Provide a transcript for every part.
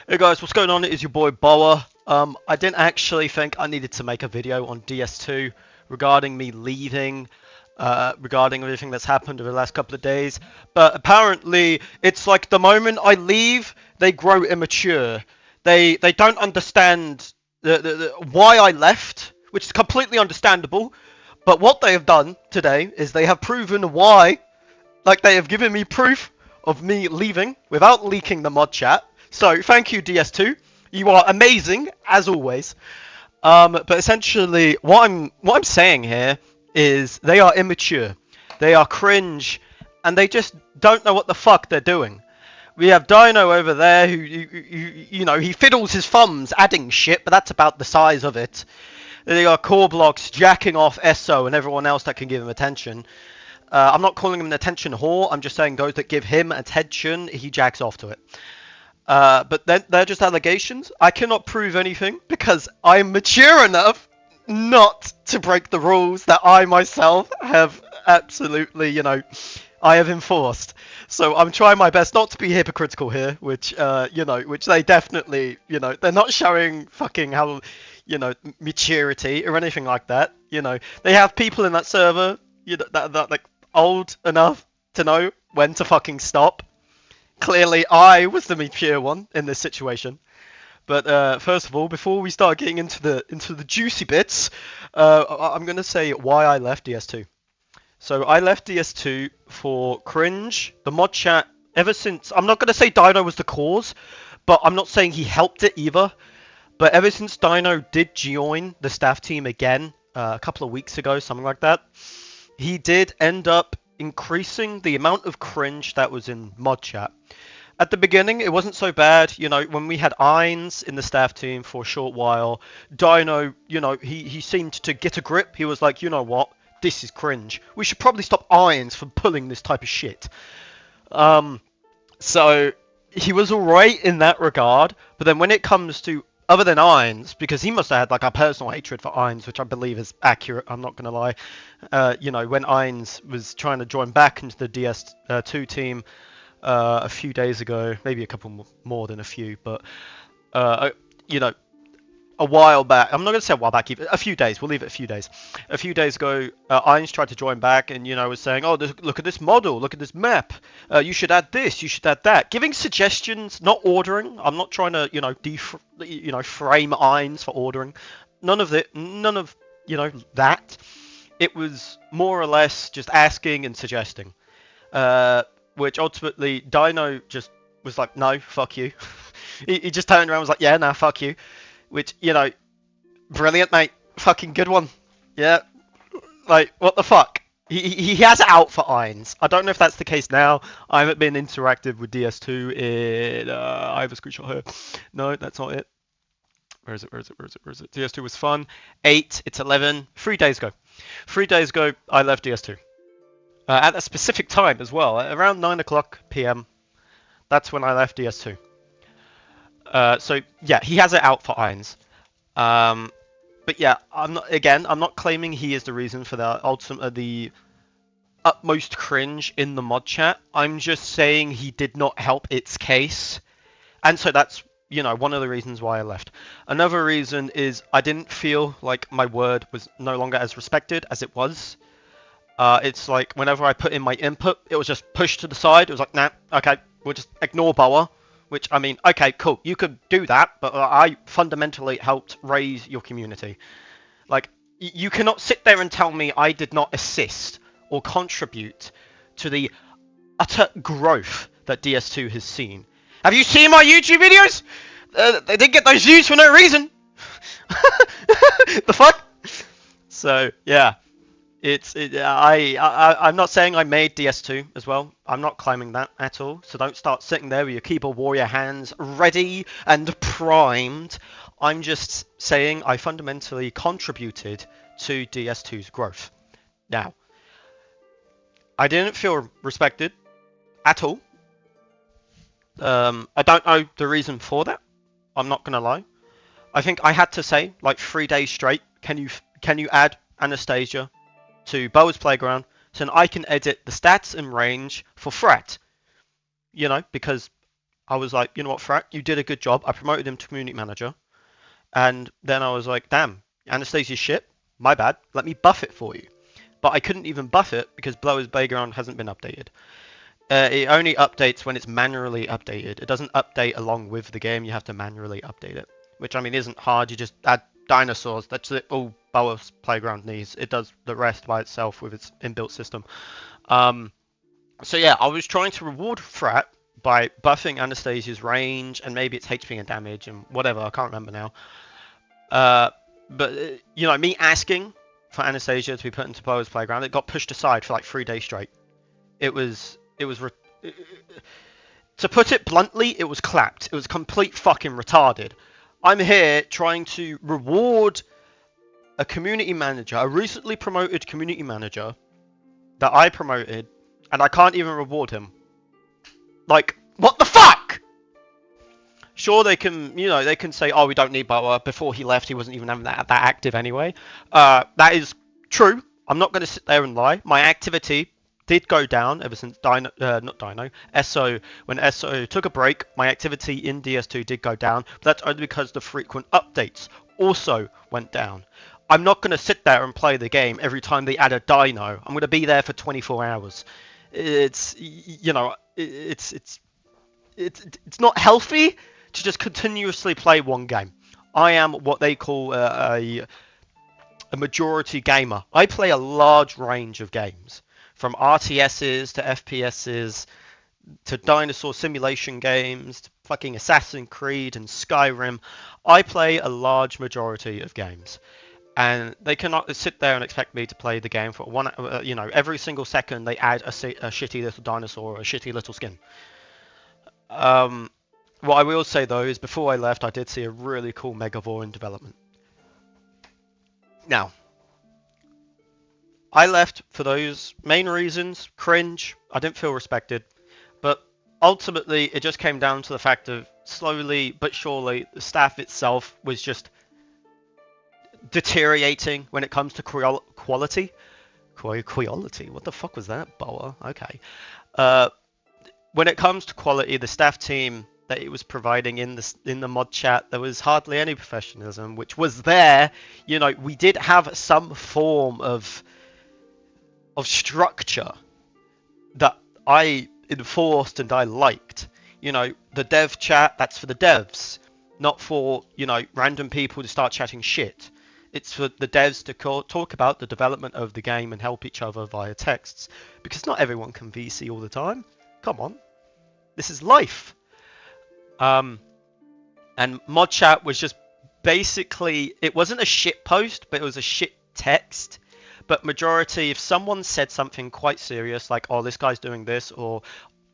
Hey guys, what's going on? It is your boy Boa. I didn't actually think I needed to make a video on DS2 regarding me leaving, regarding everything that's happened over the last couple of days. But apparently, it's like the moment I leave, they grow immature. They don't understand why I left, which is completely understandable. But what they have done today is they have proven why. Like, they have given me proof of me leaving without leaking the mod chat. So thank you, DS2. You are amazing as always. But essentially, what I'm saying here is they are immature, they are cringe, and they just don't know what the fuck they're doing. We have Dino over there who, he fiddles his thumbs adding shit, but that's about the size of it. They got Core Blocks jacking off Esso and everyone else that can give him attention. I'm not calling him an attention whore. I'm just saying those that give him attention, he jacks off to it. But then they're just allegations. I cannot prove anything because I'm mature enough not to break the rules that I myself have absolutely, I have enforced. So I'm trying my best not to be hypocritical here, which, which they definitely, they're not showing fucking how, maturity or anything like that. They have people in that server, that like old enough to know when to fucking stop. Clearly, I was the mature one in this situation. But first of all, before we start getting into the juicy bits, I'm gonna say why I left DS2. So I left DS2 for cringe. The mod chat, ever since, I'm not gonna say Dino was the cause, but I'm not saying he helped it either. But ever since Dino did join the staff team again a couple of weeks ago, something like that, he did end up increasing the amount of cringe that was in mod chat. At the beginning, it wasn't so bad. When we had Ainz in the staff team for a short while, Dino, he seemed to get a grip. He was like, you know what? This is cringe. We should probably stop Ainz from pulling this type of shit. So he was alright in that regard. But then when it comes to other than Ainz, because he must have had like a personal hatred for Ainz, which I believe is accurate. I'm not gonna lie. When Ainz was trying to join back into the DS2 team a few days ago, maybe a couple more than a few, but a while back. I'm not gonna say a while back, even a few days. We'll leave it a few days. A few days ago, Ainz tried to join back, and was saying, "Oh, look at this model, look at this map. You should add this, you should add that." Giving suggestions, not ordering. I'm not trying to, frame Ainz for ordering. None of it. None of that. It was more or less just asking and suggesting. Which ultimately Dino just was like, no, fuck you. he just turned around and was like, yeah, nah, fuck you. Which, brilliant, mate. Fucking good one. Yeah. Like, what the fuck? He has it out for Ainz. I don't know if that's the case now. I haven't been interactive with DS2 in... I have a screenshot here. No, that's not it. Where is it? DS2 was fun. 8, it's 11. 3 days ago. 3 days ago, I left DS2. At a specific time as well, around 9 o'clock p.m. That's when I left DS2. So yeah, he has it out for Ainz. But yeah, I'm not claiming he is the reason for the utmost cringe in the mod chat. I'm just saying he did not help its case, and so that's one of the reasons why I left. Another reason is I didn't feel like my word was no longer as respected as it was. It's like whenever I put in my input, it was just pushed to the side. It was like, nah, okay, we'll just ignore Boa. Which, I mean, okay, cool, you could do that, but I fundamentally helped raise your community. Like, you cannot sit there and tell me I did not assist or contribute to the utter growth that DS2 has seen. Have you seen my YouTube videos? They didn't get those views for no reason. The fuck? So, yeah. I'm not saying I made DS2 as well. I'm not claiming that at all. So don't start sitting there with your keyboard warrior hands ready and primed. I'm just saying I fundamentally contributed to DS2's growth. Now, I didn't feel respected at all. I don't know the reason for that. I'm not gonna lie. I think I had to say like 3 days straight. Can you add Anastasia to Boa's Playground so I can edit the stats and range for Frat? Because I was like, you know what, Frat, you did a good job. I promoted him to community manager. And then I was like, damn, Anastasia's shit. My bad. Let me buff it for you. But I couldn't even buff it because Blower's Playground hasn't been updated. It only updates when it's manually updated. It doesn't update along with the game. You have to manually update it, which I mean isn't hard. You just add dinosaurs. That's it. All Blower's Playground needs. It does the rest by itself with its inbuilt system. So yeah, I was trying to reward Frat by buffing Anastasia's range and maybe its HP and damage and whatever. I can't remember now. But you know, me asking for Anastasia to be put into Blower's Playground, it got pushed aside for like 3 days straight. It was to put it bluntly, it was clapped. It was complete fucking retarded. I'm here trying to reward a community manager, a recently promoted community manager that I promoted, and I can't even reward him. Like, what the fuck? Sure, they can, you know, they can say, oh, we don't need Boa. Before he left, he wasn't even that active anyway. That is true. I'm not going to sit there and lie. My activity did go down ever since SO. When SO took a break, my activity in DS2 did go down. But that's only because the frequent updates also went down. I'm not going to sit there and play the game every time they add a dino. I'm going to be there for 24 hours. It's, you know, it's not healthy to just continuously play one game. I am what they call a majority gamer. I play a large range of games, from RTSs to FPSs to dinosaur simulation games to fucking Assassin's Creed and Skyrim. I play a large majority of games, and they cannot sit there and expect me to play the game for one. You know, every single second they add a shitty little dinosaur or a shitty little skin. What I will say though is before I left, I did see a really cool Megavore in development. Now, I left for those main reasons. Cringe. I didn't feel respected. But ultimately, it just came down to the fact of slowly but surely, the staff itself was just deteriorating when it comes to quality. Quality? What the fuck was that, Boa? Okay. When it comes to quality, the staff team that it was providing in the mod chat, there was hardly any professionalism, which was there. You know, we did have some form of structure that I enforced and I liked. You know, the dev chat, that's for the devs, not for, you know, random people to start chatting shit. It's for the devs to talk about the development of the game and help each other via texts, because not everyone can VC all the time. Come on, this is life. And mod chat was just basically, it wasn't a shit post, but it was a shit text. But majority, if someone said something quite serious, like, oh, this guy's doing this, or,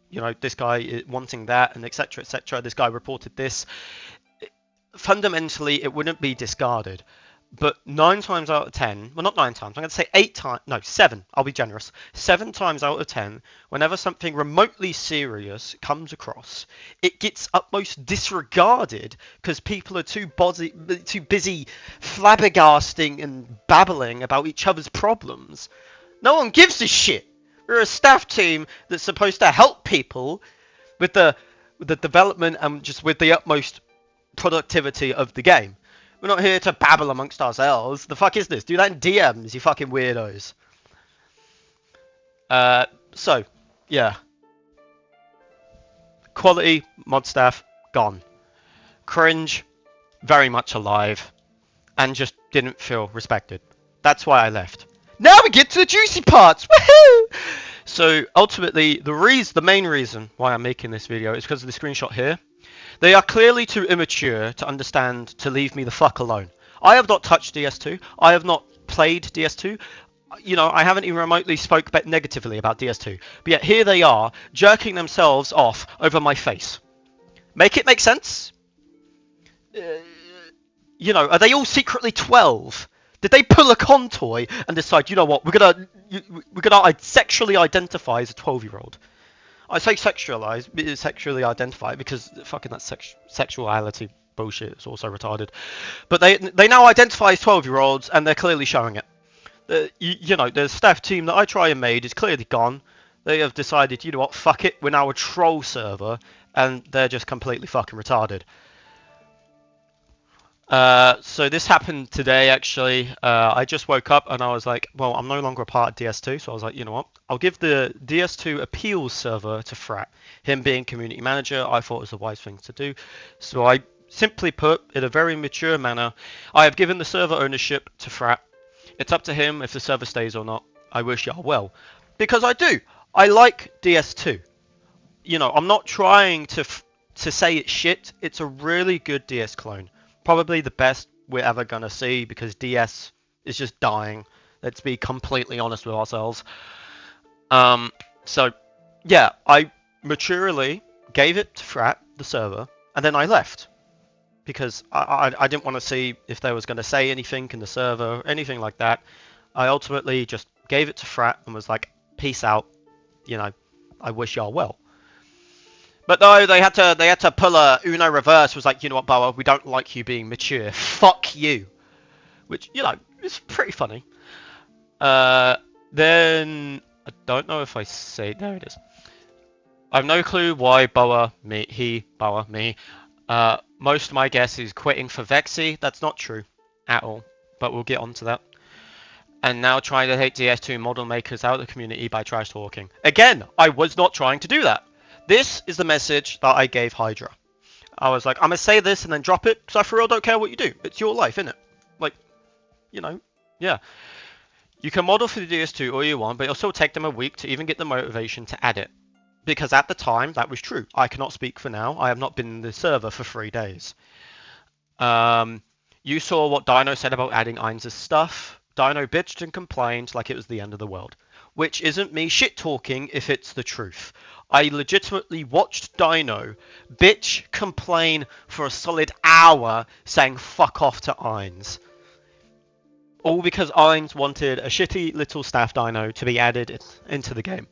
you know, this guy is wanting that, and etc., etc., this guy reported this, fundamentally, it wouldn't be discarded. But 9 times out of 10, well, not 9 times, I'm going to say 8 times, no, 7, I'll be generous. 7 times out of 10, whenever something remotely serious comes across, it gets utmost disregarded because people are too busy flabbergasting and babbling about each other's problems. No one gives a shit. We're a staff team that's supposed to help people with the development and just with the utmost productivity of the game. We're not here to babble amongst ourselves. The fuck is this? Do that in DMs, you fucking weirdos. So, yeah. Quality, mod staff, gone. Cringe, very much alive. And just didn't feel respected. That's why I left. Now we get to the juicy parts! Woohoo! So, ultimately, the main reason why I'm making this video is because of the screenshot here. They are clearly too immature to understand to leave me the fuck alone. I have not touched DS2. I have not played DS2. You know, I haven't even remotely spoke negatively about DS2. But yet here they are, jerking themselves off over my face. Make it make sense? You know, are they all secretly 12? Did they pull a con toy and decide, you know what, we're gonna sexually identify as a 12-year-old? I say sexually identify because fucking that sexuality bullshit is also retarded. But they now identify as 12-year-olds and they're clearly showing it. You know, the staff team that I try and made is clearly gone. They have decided, you know what, fuck it, we're now a troll server and they're just completely fucking retarded. So this happened today, actually. I just woke up and I was like, well, I'm no longer a part of DS2, so I was like, you know what? I'll give the DS2 appeals server to Frat. Him being community manager, I thought was the wise thing to do. So I simply put, in a very mature manner, I have given the server ownership to Frat. It's up to him if the server stays or not. I wish y'all well. Because I do. I like DS2. You know, I'm not trying to say it's shit. It's a really good DS clone. Probably the best we're ever going to see because DS is just dying. Let's be completely honest with ourselves. So, yeah, I maturely gave it to Frat, the server, and then I left. Because I didn't want to see if there was going to say anything in the server, anything like that. I ultimately just gave it to Frat and was like, peace out. You know, I wish y'all well. But no, they had to pull a Uno reverse. Was like, you know what, Boa, we don't like you being mature. Fuck you. Which, you know, is pretty funny. Then I don't know if I say there it is. I have no clue why Boa, me. Most of my guess is quitting for Vexy. That's not true at all, but we'll get onto that. And now trying to take DS2 model makers out of the community by trash talking. Again, I was not trying to do that. This is the message that I gave Hydra. I was like, I'm going to say this and then drop it, because I for real don't care what you do. It's your life, innit? Like, you know, yeah. You can model for the DS2 all you want, but it'll still take them a week to even get the motivation to add it. Because at the time, that was true. I cannot speak for now. I have not been in the server for 3 days. You saw what Dino said about adding Ainz' stuff. Dino bitched and complained like it was the end of the world. Which isn't me shit-talking if it's the truth. I legitimately watched Dino bitch complain for a solid hour saying fuck off to Ainz. All because Ainz wanted a shitty little staff dino to be added into the game.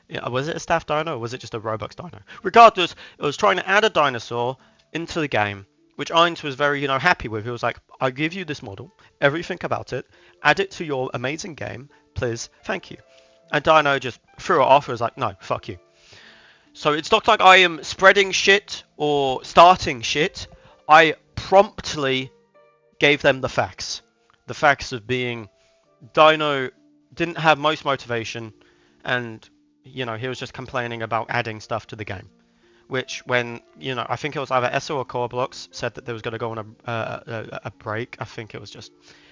Yeah, was it a staff dino or was it just a Robux dino? Regardless, it was trying to add a dinosaur into the game, which Ainz was very, you know, happy with. He was like, I'll give you this model, everything about it, add it to your amazing game, please, thank you. And Dino just threw it off and was like, no, fuck you. So it's not like I am spreading shit or starting shit. I promptly gave them the facts. The facts of being Dino didn't have most motivation and, you know, he was just complaining about adding stuff to the game. Which when, you know, I think it was either Esso or Core Blocks said that they was going to go on a break. I think it was just...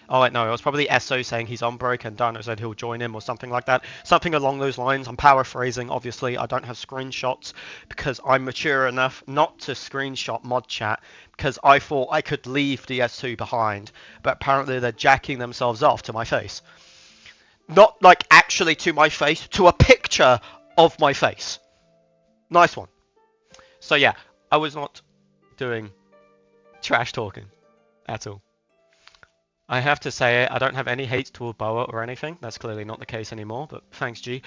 Oh, wait, no, it was probably Esso saying he's on break and Dino said he'll join him or something like that. Something along those lines. I'm paraphrasing, obviously. I don't have screenshots because I'm mature enough not to screenshot mod chat because I thought I could leave DS2 behind. But apparently they're jacking themselves off to my face. Not like actually to my face, to a picture of my face. Nice one. So yeah, I was not doing trash talking at all. I have to say it, I don't have any hate toward Boa or anything. That's clearly not the case anymore, but thanks, G.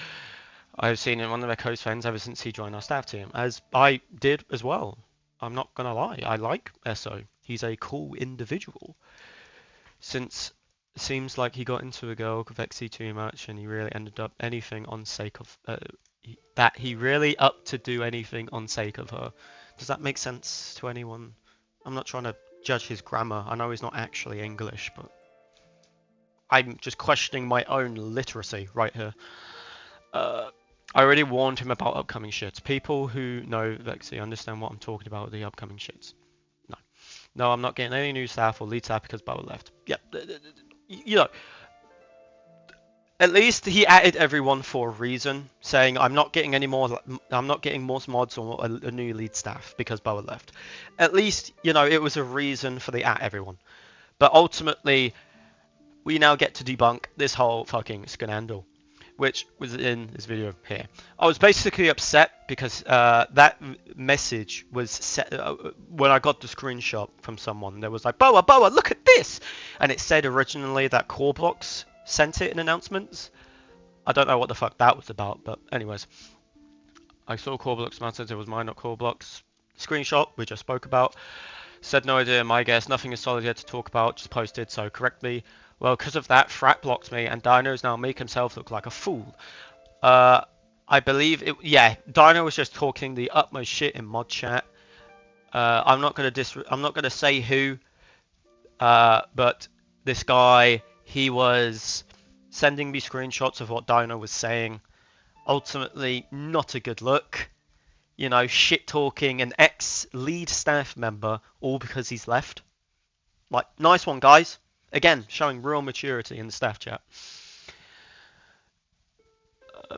I've seen him one of my close friends ever since he joined our staff team, as I did as well. I'm not gonna lie, I like Esso. He's a cool individual. Since it seems like he got into a girl, Vexy, too much, and he really ended up anything on sake of that he really up to do anything on sake of her. Does that make sense to anyone? I'm not trying to judge his grammar. I know he's not actually English, but I'm just questioning my own literacy right here. I already warned him about upcoming shits. People who know Vexy understand what I'm talking about with the upcoming shits. No. No, I'm not getting any new staff or lead staff because Boa left. Yep. You know, at least he added everyone for a reason, saying I'm not getting more mods or a new lead staff because Boa left. At least, you know, it was a reason for the everyone. But ultimately, we now get to debunk this whole fucking scandal, which was in this video here. I was basically upset because that message was set when I got the screenshot from someone. There was like, Boa, look at this! And it said originally that Core Blocks sent it in announcements. I don't know what the fuck that was about, but anyways. I saw Core Blocks message, it was mine, not Core Blocks. Screenshot, we just spoke about. Said no idea, my guess, nothing is solid yet to talk about, just posted so correctly. Well, because of that, Frat blocked me, and Dino's now make himself look like a fool. I believe it. Yeah, Dino was just talking the utmost shit in mod chat. I'm not gonna I'm not gonna say who, but this guy, he was sending me screenshots of what Dino was saying. Ultimately, not a good look. You know, shit talking an ex-lead staff member all because he's left. Like, nice one, guys. Again, showing real maturity in the staff chat.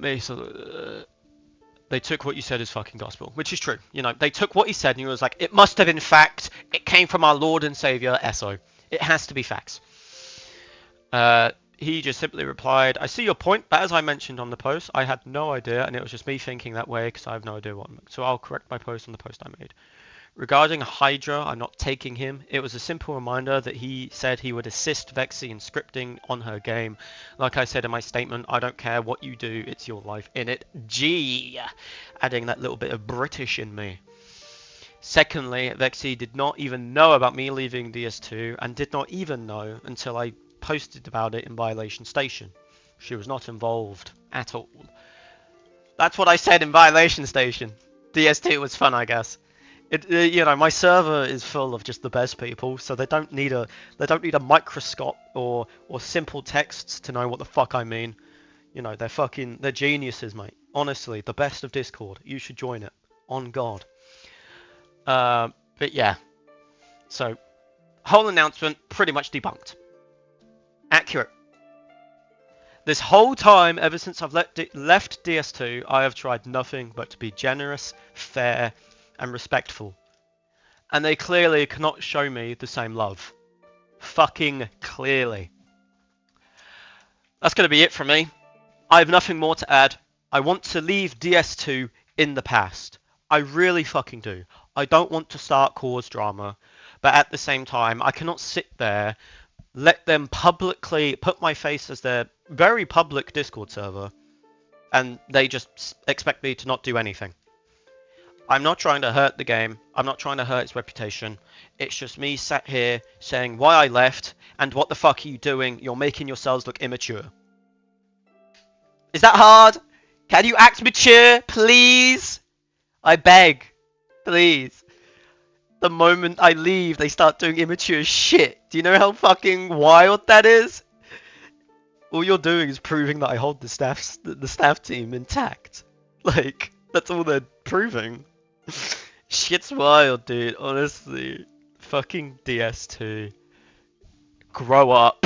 They took what you said as fucking gospel, which is true. You know, they took what he said and he was like, it must have been fact. It came from our Lord and Savior, SO. It has to be facts. He just simply replied, I see your point, but as I mentioned on the post, I had no idea, and it was just me thinking that way because I have no idea what I'm... So I'll correct my post on the post I made. Regarding Hydra, I'm not taking him. It was a simple reminder that he said he would assist Vexy in scripting on her game. Like I said in my statement, I don't care what you do, it's your life in it. Gee, adding that little bit of British in me. Secondly, Vexy did not even know about me leaving DS2 and did not even know until I posted about it in Violation Station. She was not involved at all. That's what I said in Violation Station. DS2 was fun, I guess. You know, my server is full of just the best people, so they don't need a microscope or simple texts to know what the fuck I mean. You know, they're geniuses, mate. Honestly, the best of Discord. You should join it. On God. But yeah. So, whole announcement pretty much debunked. Accurate. This whole time, ever since I've left DS2, I have tried nothing but to be generous, fair, and respectful. And they clearly cannot show me the same love. Fucking clearly. That's going to be it from me. I have nothing more to add. I want to leave DS2 in the past. I really fucking do. I don't want to cause drama. But at the same time, I cannot sit there, let them publicly put my face as their very public Discord server, and they just expect me to not do anything. I'm not trying to hurt the game. I'm not trying to hurt its reputation. It's just me sat here saying why I left and what the fuck are you doing? You're making yourselves look immature. Is that hard? Can you act mature, please? I beg. Please. The moment I leave, they start doing immature shit. Do you know how fucking wild that is? All you're doing is proving that I hold the staff team intact. Like, that's all they're proving. Shit's wild, dude. Honestly. Fucking DS2. Grow up.